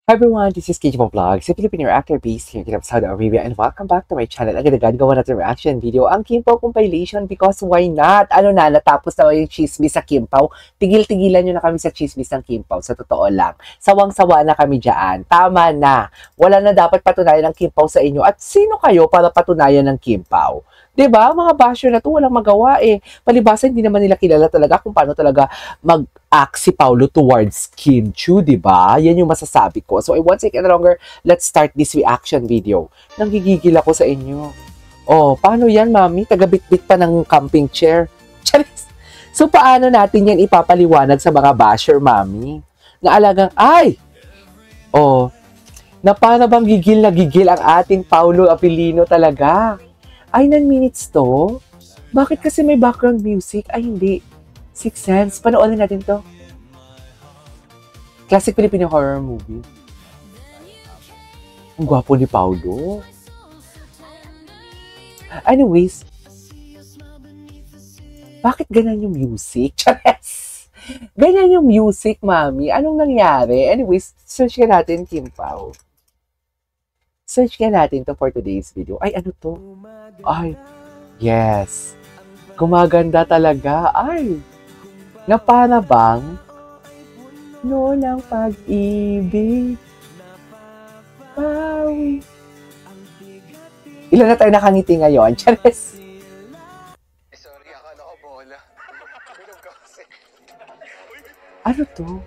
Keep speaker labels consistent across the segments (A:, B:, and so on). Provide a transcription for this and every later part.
A: Hi everyone, this is Kijibo Vlogs, a Filipino actor based here in Saudi Arabia, and welcome back to my channel. Agad-agad gawa natin reaction video ang Kimpaw compilation because why not? Ano na, natapos na yung chismis sa Kimpaw. Tigil-tigilan nyo na kami sa chismis ng Kimpaw, sa totoo lang. Sawang-sawa na kami dyan. Tama na. Wala na dapat patunayan ng Kimpaw sa inyo. At sino kayo para patunayan ng Kimpaw? 'Di ba? Mga basher na to walang magawa eh. Palibasa hindi naman nila kilala talaga kung paano talaga mag-act si Paulo towards Kim Chu, 'di ba? Yan yung masasabi ko. So I won't take any longer. Let's start this reaction video. Nanggigigil ako sa inyo. Oh, paano yan, mami? Taga-bit-bit pa ng camping chair. Charis! So paano natin yan ipapaliwanag sa mga basher, mami? Na alagang, ay! Oh, na para bang gigil na gigil ang ating Paulo Abilino talaga. Ay, 9 minutes to? Bakit kasi may background music? Ay, hindi. Sixth Sense. Panoorin natin to. Classic Filipino horror movie. Ang gwapo ni Paulo. Anyways, bakit ganyan yung music? Chares! Ganyan yung music, mami. Anong nangyari? Anyways, search ka natin, Kim Pao. Search ka natin to for today's video. Ay, ano to? Ay, yes. Gumaganda talaga. Ay, na para bang nolang pag-ibig. Pawi. Ilan na tayo nakangiti ngayon? Chares.
B: Sorry, akala ko bola. Bilog ka kasi.
A: Ano to?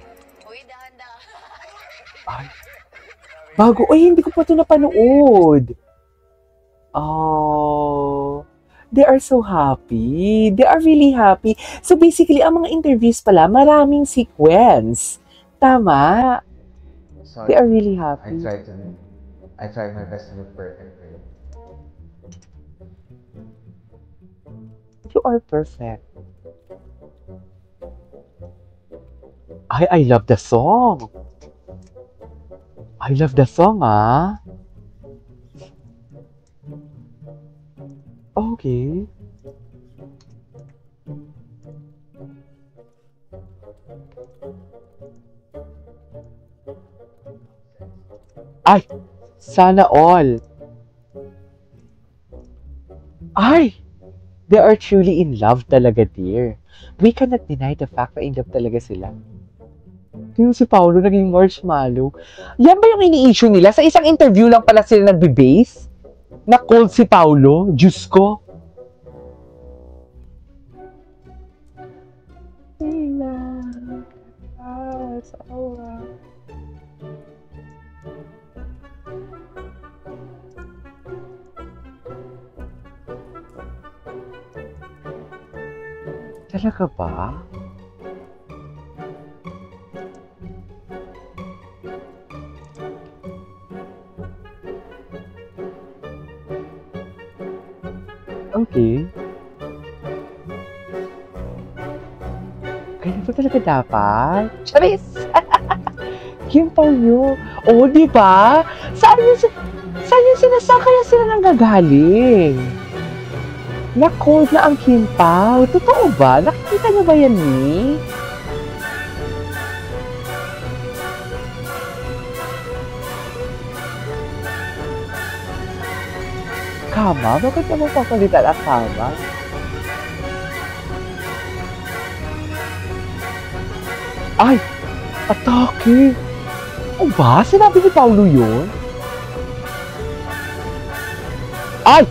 C: Uy, dahan-dahan.
A: Ay, bago. Ay, hindi ko pa ito napanood. Oh, they are so happy. They are really happy. So basically, ang mga interviews pala, maraming sequence. Tama.
B: Sorry,
A: They are really
B: I
A: happy.
B: tried my best to look perfect for you.
A: You are perfect. I love the song. I love the song, ah. Okay. Ay, sana all. Ay, they are truly in love talaga, dear. We cannot deny the fact na in love talaga sila. Yung si Paulo naging marshmallow. Yan ba yung ini-issue nila? Sa isang interview lang pala sila nagbe-base? Na cold si Paulo? Diyos ko. Talaga ba? Okay. Ganito talaga dapat? Charis! Kim Paulo. Oo, di ba? Saan yung sinasaan kaya sila nanggagaling? Na-cold na ang Kim Pao. Totoo ba? Nakikita niyo ba yan, ni? Kama? Bakit naman papalitan ang kama? Ay! Atake! O ba? Sinabi ni Paulo yun? Ay!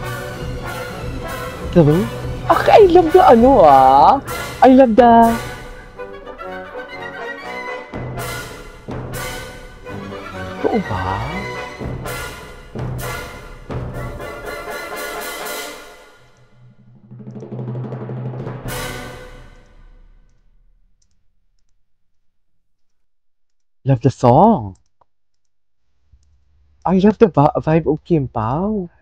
A: Diba? I love the ano ah. I love the... Oo ba? Love the song. I love the vibe of Kim Pao.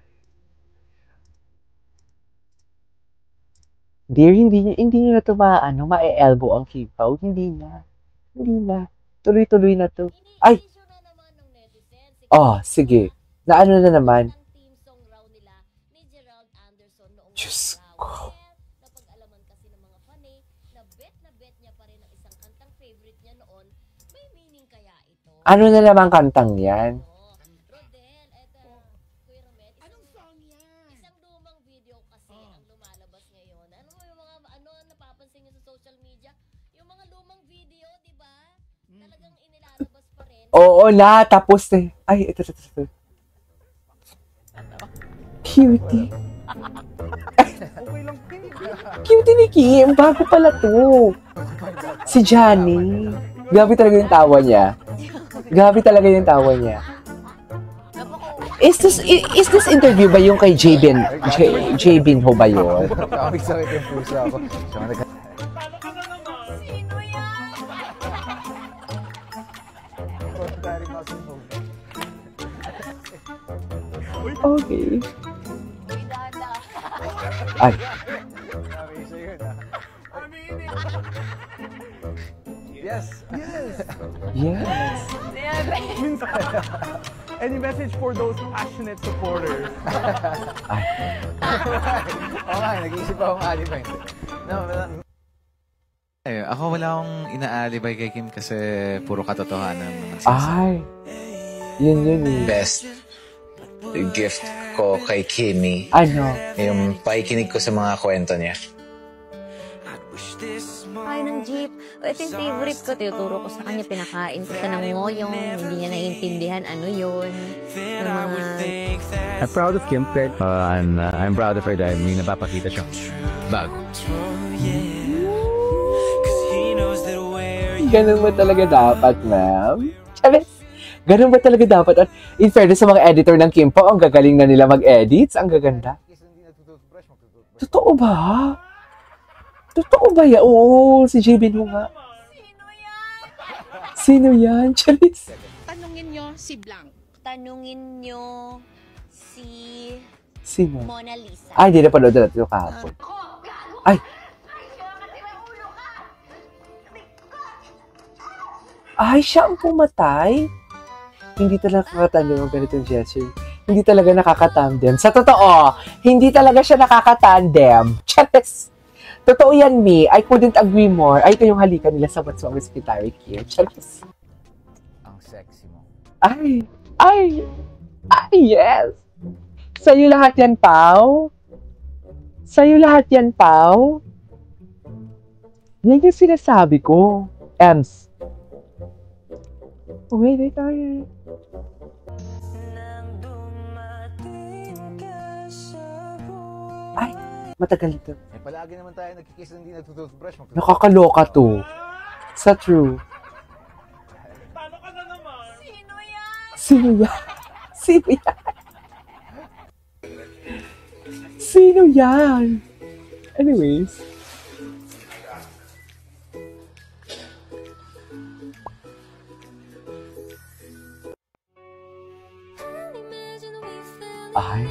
A: Dear, hindi niyo na ito ma-elbow ang Kim Pao. Hindi na. Hindi na. Tuloy-tuloy na to. Ay!
C: Ini-issue na naman ng netizens.
A: Oh, sige. Na ano na naman?
C: Ang theme song raw nila ni Gerald Anderson noong
A: Diyos
C: araw.
A: ko.
C: Well, napag-alaman kasi ng mga fanay na bet niya pa rin ang isang kantang favorite niya noon. May meaning kaya ito?
A: Ano na naman kantang yan?
C: Rodel, eto, Kuya Romet, isang lumang video kasi ang lumalabas ngayon. Ano yung mga, napapansin niyo sa social media? Yung mga lumang video, di ba? Talagang inilalabas pa rin.
A: Oo na, tapos eh. Ay, ito. Cutie.
B: Okay lang,
A: Cutie ni Kim. Bago pala to. Si Johnny. Grabe talaga yung tawa niya. Is this interview ba yung kay J Binho ba yun?
B: Tawag sa akin yung puso ako. Siya nga nag-
A: Okay. Ay,
B: Sabi siya yun, ah. Yes.
A: yes.
D: Any message for those passionate supporters?
B: Oo nga, nag-iisip ako ng alibay.
E: Ako wala akong inaalibay kay Kim kasi puro katotohanan naman sinasabi.
A: Ay. Yun eh.
F: Best gift ko kay Kimi,
A: Ano?
F: yung pakikinig ko sa mga kwento niya.
G: Ay, ng jeep. Ito yung favorite ko. Tinuturo ko sa kanya, pinakain ko sa ng ngoyong. Hindi niya naiintindihan ano yun. Yung mga...
H: I'm proud of Kim, Kurt. I'm proud of her dahil may napapakita siya. Bago.
A: Ganun ba talaga dapat, ma'am? Charis! Ganun ba talaga dapat? At in fairness sa mga editor ng Kim Po, ang gagaling na nila mag-edits. Ang gaganda. Totoo ba? Totoo ba yan? Oo, si J Binho nga. Sino yan? Charis!
I: Tanungin nyo si Blanc.
G: Tanungin nyo si
A: Sino?
G: Mona Lisa.
A: Ay, hindi na panood natin ito kahapon. Ay! Ay, siya ang pumatay? Hindi talaga nakakatandem ang ganitong gesture. Hindi talaga nakakatandem. Sa totoo, hindi talaga siya nakakatandem. Charis! Totoo yan, me. I couldn't agree more. Ay, ito yung halika nila sa What's Wrong with Secretary Kim. Charis!
B: Ang sexy mo.
A: Ay! Yes! Sa'yo lahat yan, Pao? Sa'yo lahat yan, Pao? Yan yung sinasabi ko. Ems. Wait. Ay, matagal ito.
B: Eh, palagi naman tayo nagkikiss na hindi nagtutoothbrush.
A: Nakakaloka to. Sa true.
D: Talo ka na naman!
A: Sino yan? Sino yan? Anyways. Ay.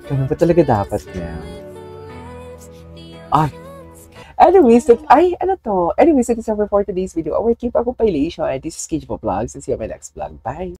A: Ganun ba talaga dapat niya? Ay. Anyways, Anyways, that's all for today's video. Our K-pop compilation. This is Kage Vlogs. And see you on my next vlog. Bye!